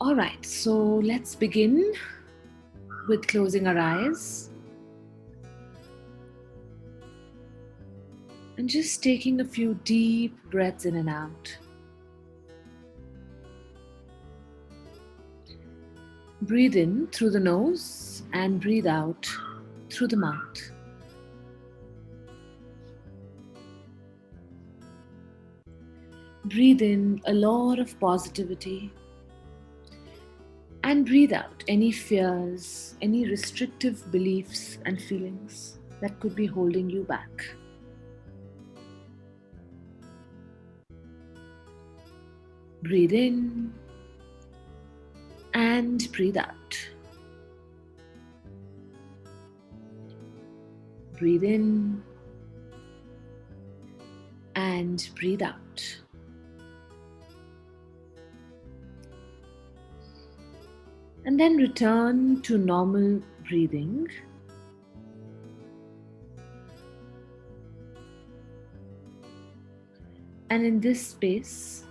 All right, so let's begin with closing our eyes and just taking a few deep breaths in and out. Breathe in through the nose and breathe out through the mouth. Breathe in a lot of positivity and breathe out any fears, any restrictive beliefs and feelings that could be holding you back. Breathe in and breathe out. Breathe in and breathe out. And then return to normal breathing. And in this space,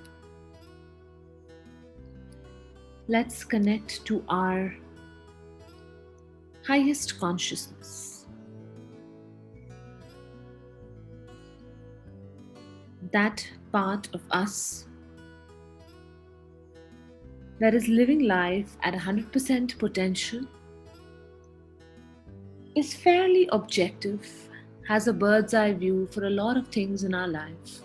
let's connect to our highest consciousness. That part of us that is living life at 100% potential, is fairly objective, has a bird's eye view for a lot of things in our life.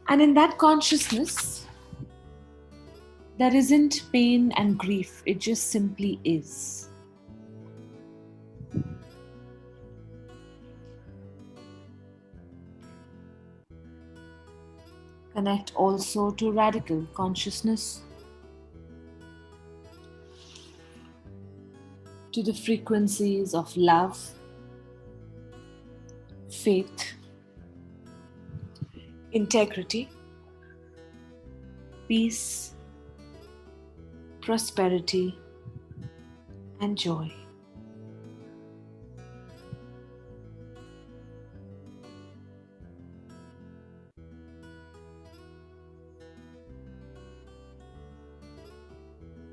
And in that consciousness, there isn't pain and grief, it just simply is. Connect also to radical consciousness, to the frequencies of love, faith, integrity, peace, prosperity, and joy.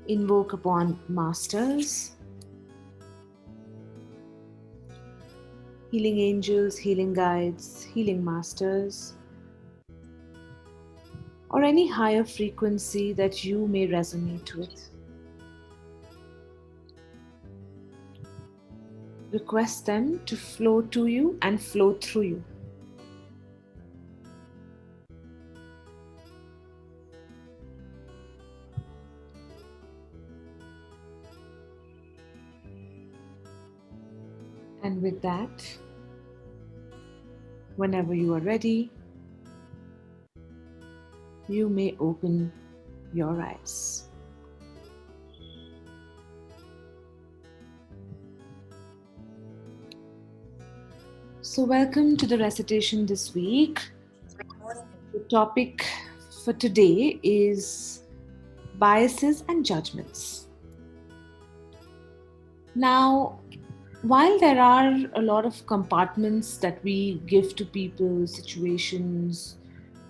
Invoke upon masters, healing angels, healing guides, healing masters, or any higher frequency that you may resonate with. Request them to flow to you and flow through you. And with that, whenever you are ready, you may open your eyes. So welcome to the recitation this week. The topic for today is biases and judgments. Now, while there are a lot of compartments that we give to people, situations,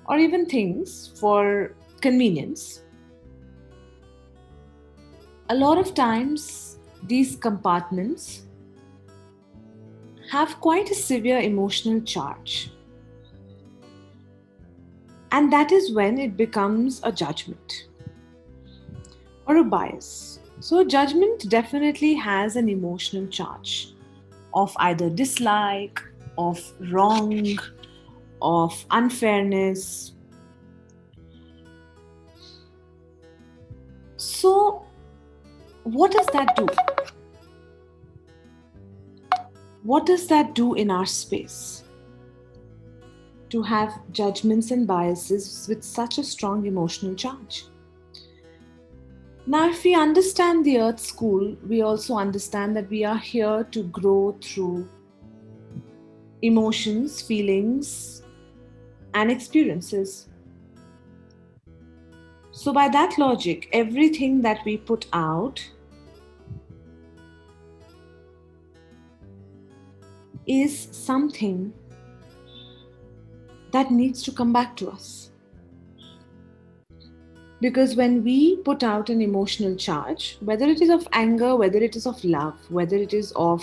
or even things for convenience, a lot of times these compartments have quite a severe emotional charge. And that is when it becomes a judgment or a bias. So, judgment definitely has an emotional charge of either dislike, of wrong, of unfairness. So, what does that do? What does that do in our space? To have judgments and biases with such a strong emotional charge. Now, if we understand the Earth School, we also understand that we are here to grow through emotions, feelings, and experiences. So, by that logic, everything that we put out is something that needs to come back to us. Because when we put out an emotional charge, whether it is of anger, whether it is of love, whether it is of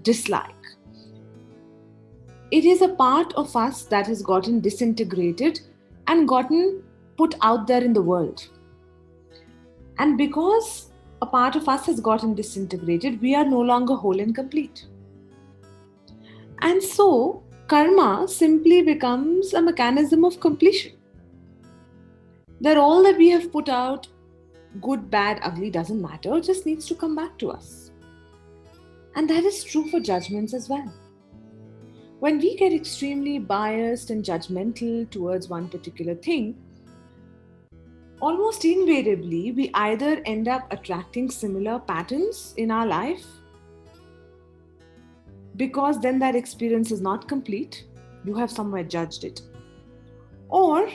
dislike, it is a part of us that has gotten disintegrated and gotten put out there in the world. And because a part of us has gotten disintegrated, we are no longer whole and complete. And so, karma simply becomes a mechanism of completion. That all that we have put out, good, bad, ugly, doesn't matter, just needs to come back to us. And that is true for judgments as well. When we get extremely biased and judgmental towards one particular thing, almost invariably, we either end up attracting similar patterns in our life, because then that experience is not complete, you have somewhere judged it, or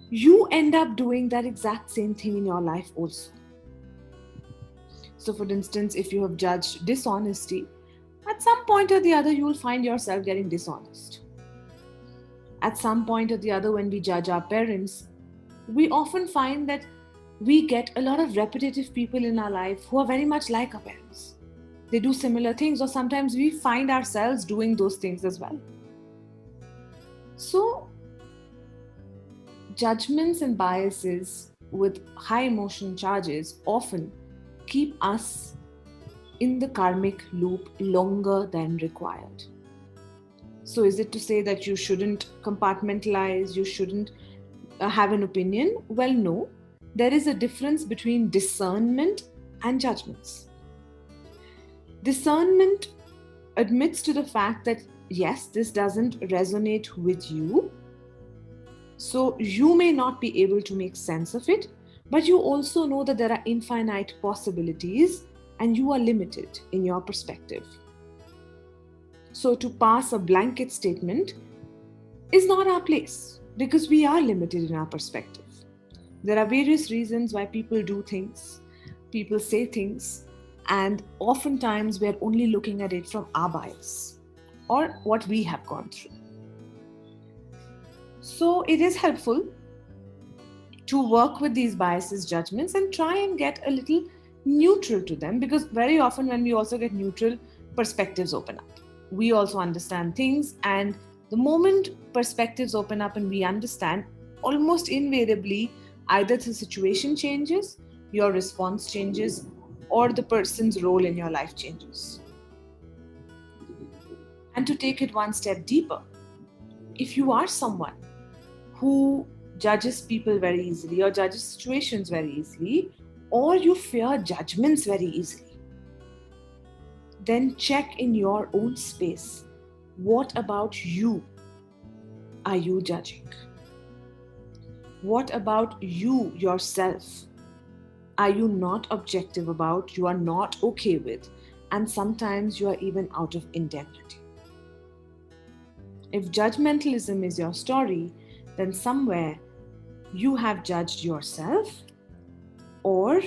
you end up doing that exact same thing in your life also. So for instance, if you have judged dishonesty, at some point or the other you will find yourself getting dishonest. At some point or the other, when we judge our parents, we often find that we get a lot of repetitive people in our life who are very much like our parents. They do similar things, or sometimes we find ourselves doing those things as well. So, judgments and biases with high emotional charges often keep us in the karmic loop longer than required. So, is it to say that you shouldn't compartmentalize, you shouldn't have an opinion? Well, no. There is a difference between discernment and judgments. Discernment admits to the fact that yes, this doesn't resonate with you, so you may not be able to make sense of it, but you also know that there are infinite possibilities and you are limited in your perspective. So to pass a blanket statement is not our place, because we are limited in our perspective. There are various reasons why people do things, people say things, and oftentimes we are only looking at it from our bias or what we have gone through. So it is helpful to work with these biases, judgments, and try and get a little neutral to them, because very often when we also get neutral, perspectives open up. We also understand things, and the moment perspectives open up and we understand, almost invariably, either the situation changes, your response changes, or the person's role in your life changes. And to take it one step deeper, if you are someone who judges people very easily, or judges situations very easily, or you fear judgments very easily, then check in your own space. What about you are you judging? What about you yourself are you not objective about, you are not okay with, and sometimes you are even out of integrity? If judgmentalism is your story, then somewhere you have judged yourself, or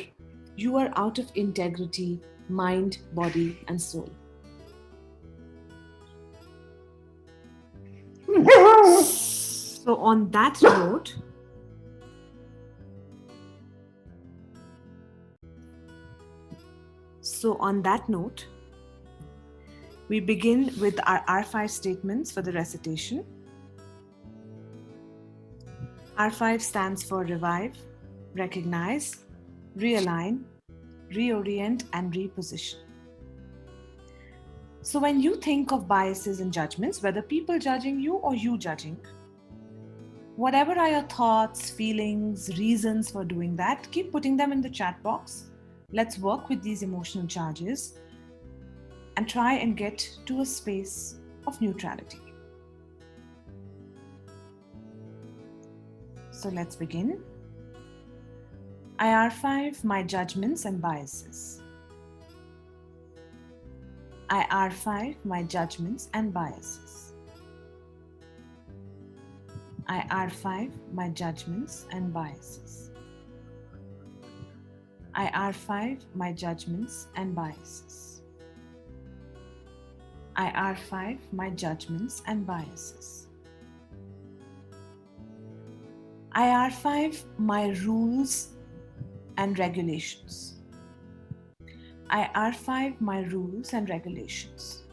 you are out of integrity, mind, body, and soul. So on that note, we begin with our R5 statements for the recitation. R5 stands for revive, recognize, realign, reorient, and reposition. So when you think of biases and judgments, whether people judging you or you judging, whatever are your thoughts, feelings, reasons for doing that, keep putting them in the chat box. Let's work with these emotional charges and try and get to a space of neutrality. So let's begin. I R5 my judgments and biases. I R5 my judgments and biases. I R5 my judgments and biases. I R5 my judgments and biases. I R5 my judgments and biases. IR5, my rules and regulations. IR5, my rules and regulations.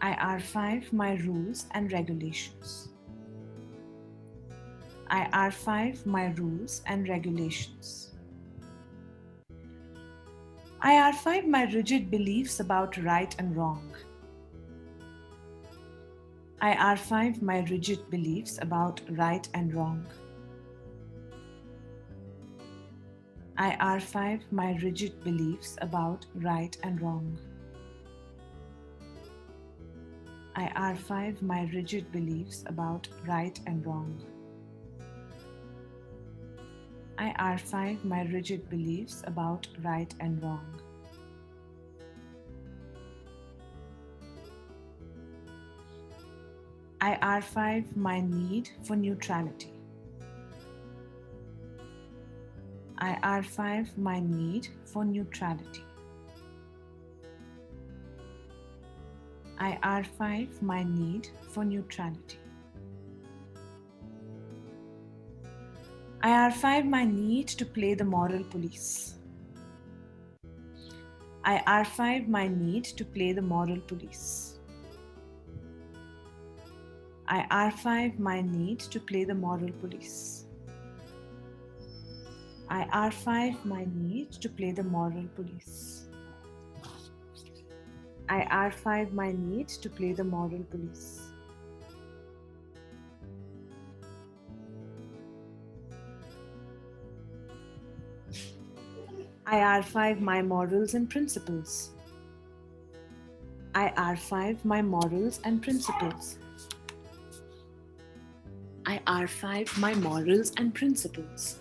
IR5, my rules and regulations. IR5, my rules and regulations. IR5, my rigid beliefs about right and wrong. IR5, my rigid beliefs about right and wrong. IR5, my rigid beliefs about right and wrong. IR5, my rigid beliefs about right and wrong. IR5, my rigid beliefs about right and wrong. IR5, my need for neutrality. IR5, my need for neutrality. IR5, my need for neutrality. IR5, my need to play the moral police. IR5, my need to play the moral police. IR5, my need to play the moral police. IR5, my need to play the moral police. IR5, my need to play the moral police. IR5, my morals and principles. IR5, my morals and principles. IR5, my morals and principles.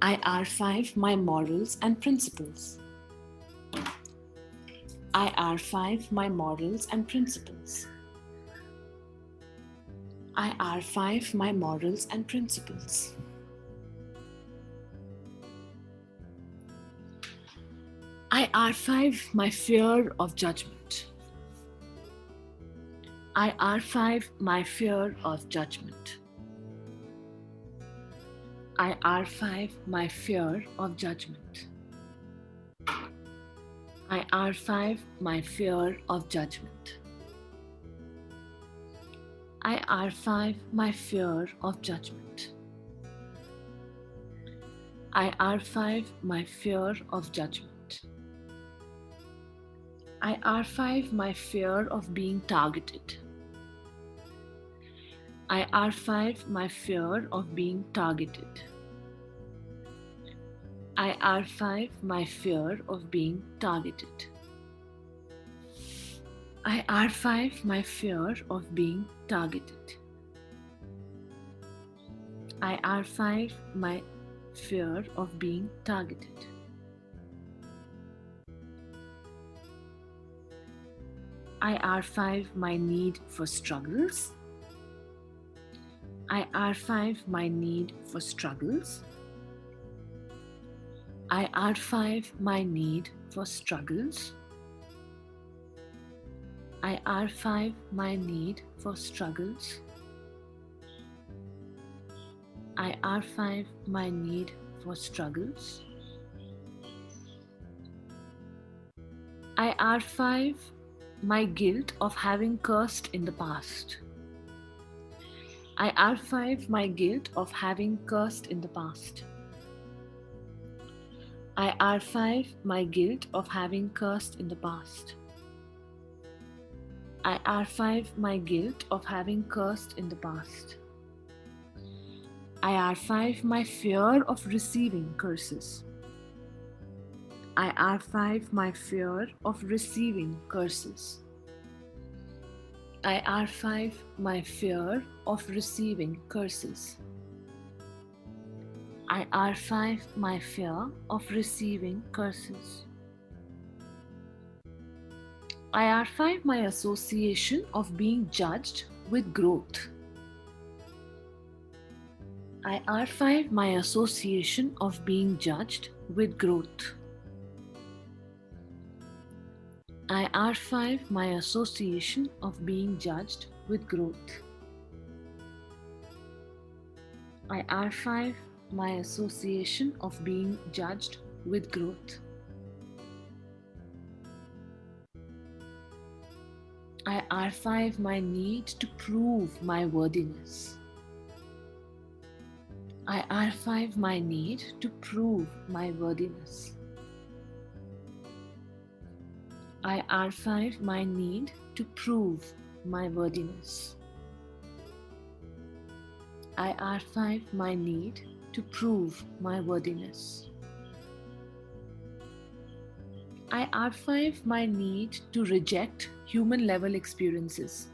IR5, my morals and principles. IR5, my morals and principles. IR5, my morals and principles. IR5, my fear of judgment. IR5, my fear of judgment. IR5, my fear of judgment. IR5, my fear of judgment. IR5, my fear of judgment. IR5, my fear of judgment. IR5, my fear of being targeted. IR5, my fear of being targeted. IR5, my fear of being targeted. IR5, my fear of being targeted. IR5, my fear of being targeted. IR5, my need for struggles. IR5, my need for struggles. IR5, my need for struggles. IR5, my need for struggles. IR5, my need for struggles. IR5, my guilt of having cursed in the past. IR5, my guilt of having cursed in the past. IR5, my guilt of having cursed in the past. IR5, my guilt of having cursed in the past. IR5, my fear of receiving curses. IR5, my fear of receiving curses. IR5, my fear of receiving curses. IR5, my fear of receiving curses. IR5, my association of being judged with growth. IR5, my association of being judged with growth. IR5, my association of being judged with growth. I archive my association of being judged with growth. I archive my need to prove my worthiness. I archive my need to prove my worthiness. I archive my need to prove my worthiness. I archive my need to prove my worthiness. I archive my need to reject human level experiences.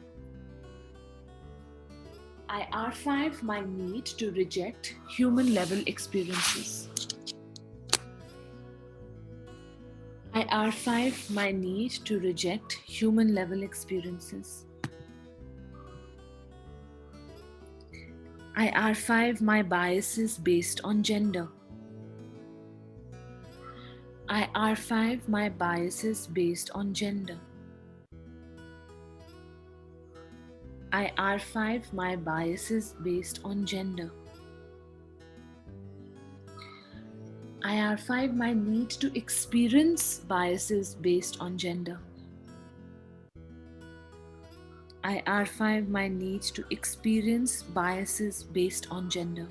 I archive my need to reject human level experiences. I archive my need to reject human level experiences. I archive my biases based on gender. I archive my biases based on gender. I archive my biases based on gender. I archive my need to experience biases based on gender. I archive my need to experience biases based on gender.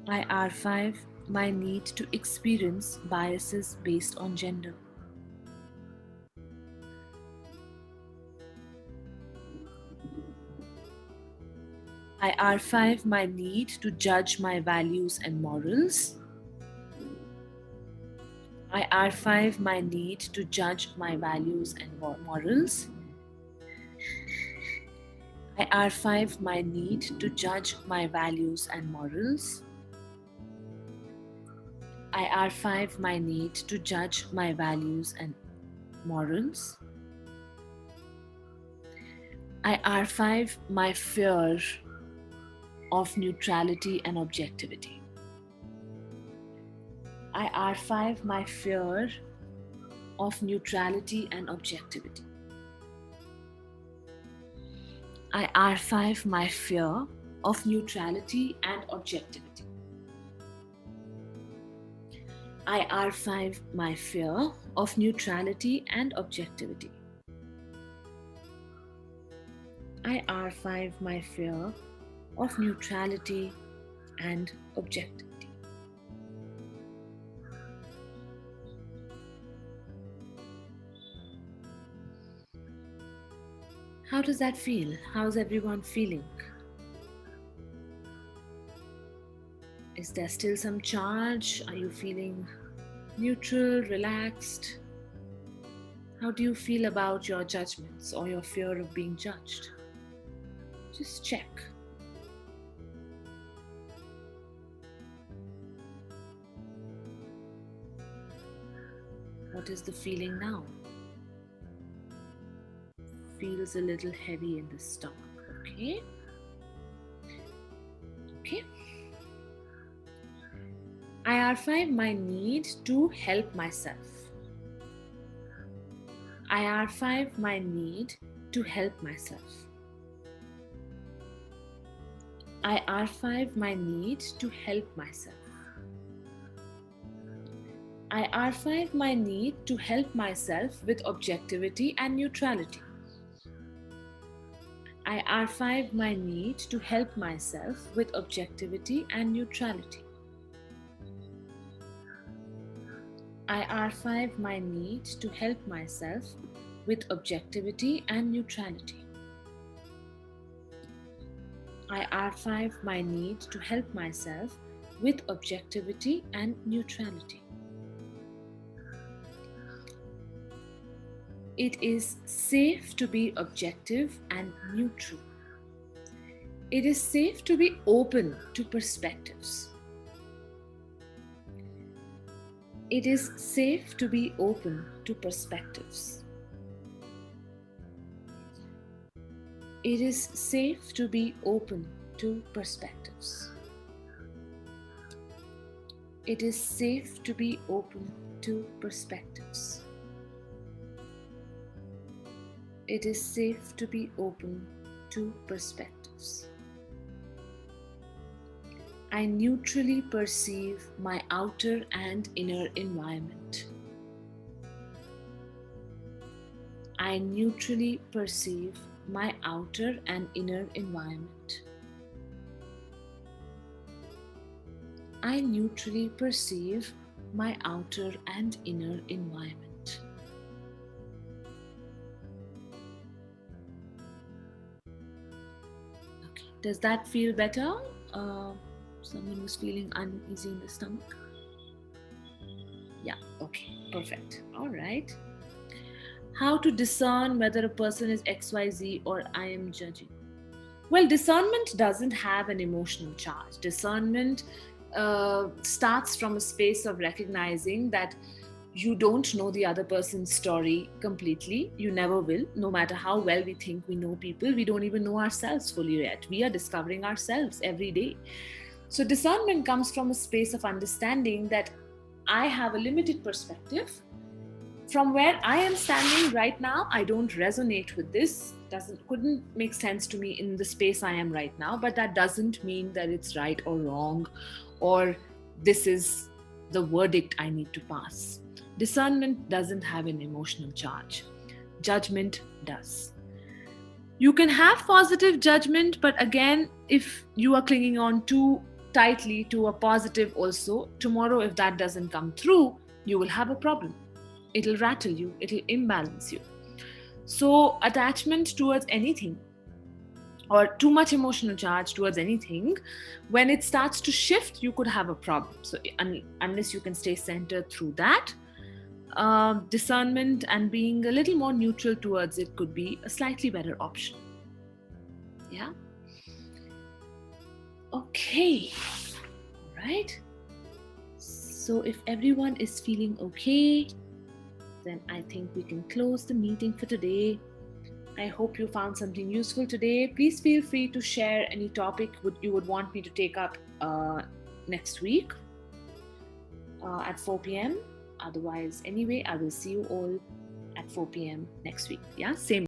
I archive my need to experience biases based on gender. I archive my need to judge my values and morals. I archive my need to judge my values and morals. I archive my need to judge my values and morals. I archive my need to judge my values and morals. I archive my fear of neutrality and objectivity. I archive my fear of neutrality and objectivity. I archive my fear of neutrality and objectivity. I archive my fear of neutrality and objectivity. I archive my fear of neutrality and objectivity. How does that feel? How's everyone feeling? Is there still some charge? Are you feeling neutral, relaxed? How do you feel about your judgments or your fear of being judged? Just check. What is the feeling now? Feels a little heavy in the stomach, okay? Okay. I archive my need to help myself. I archive my need to help myself. I archive my need to help myself. I archive my need to help myself with objectivity and neutrality. I archive my need to help myself with objectivity and neutrality. I archive my need to help myself with objectivity and neutrality. I archive my need to help myself with objectivity and neutrality. It is safe to be objective and neutral. It is safe to be open to perspectives. It is safe to be open to perspectives. It is safe to be open to perspectives. It is safe to be open to perspectives. It is safe to be open to perspectives. I neutrally perceive my outer and inner environment. I neutrally perceive my outer and inner environment. I neutrally perceive my outer and inner environment. Okay. Does that feel better? Someone was feeling uneasy in the stomach. Yeah, okay, perfect. All right. How to discern whether a person is XYZ or I am judging? Well, discernment doesn't have an emotional charge. Discernment starts from a space of recognizing that you don't know the other person's story completely. You never will. No matter how well we think we know people, we don't even know ourselves fully yet. We are discovering ourselves every day. So, discernment comes from a space of understanding that I have a limited perspective. From where I am standing right now, I don't resonate with this. Couldn't make sense to me in the space I am right now, but that doesn't mean that it's right or wrong, or this is the verdict I need to pass. Discernment doesn't have an emotional charge. Judgment does. You can have positive judgment, but again, if you are clinging on too tightly to a positive also, tomorrow if that doesn't come through, you will have a problem. It'll rattle you, it'll imbalance you. So, attachment towards anything or too much emotional charge towards anything, when it starts to shift, you could have a problem. So, unless you can stay centered through that, discernment and being a little more neutral towards it could be a slightly better option. Yeah. Okay. All right. So, if everyone is feeling okay, then I think we can close the meeting for today. I hope you found something useful today. Please feel free to share any topic you would want me to take up next week at 4 p.m. Otherwise, anyway, I will see you all at 4 p.m. next week. Yeah, same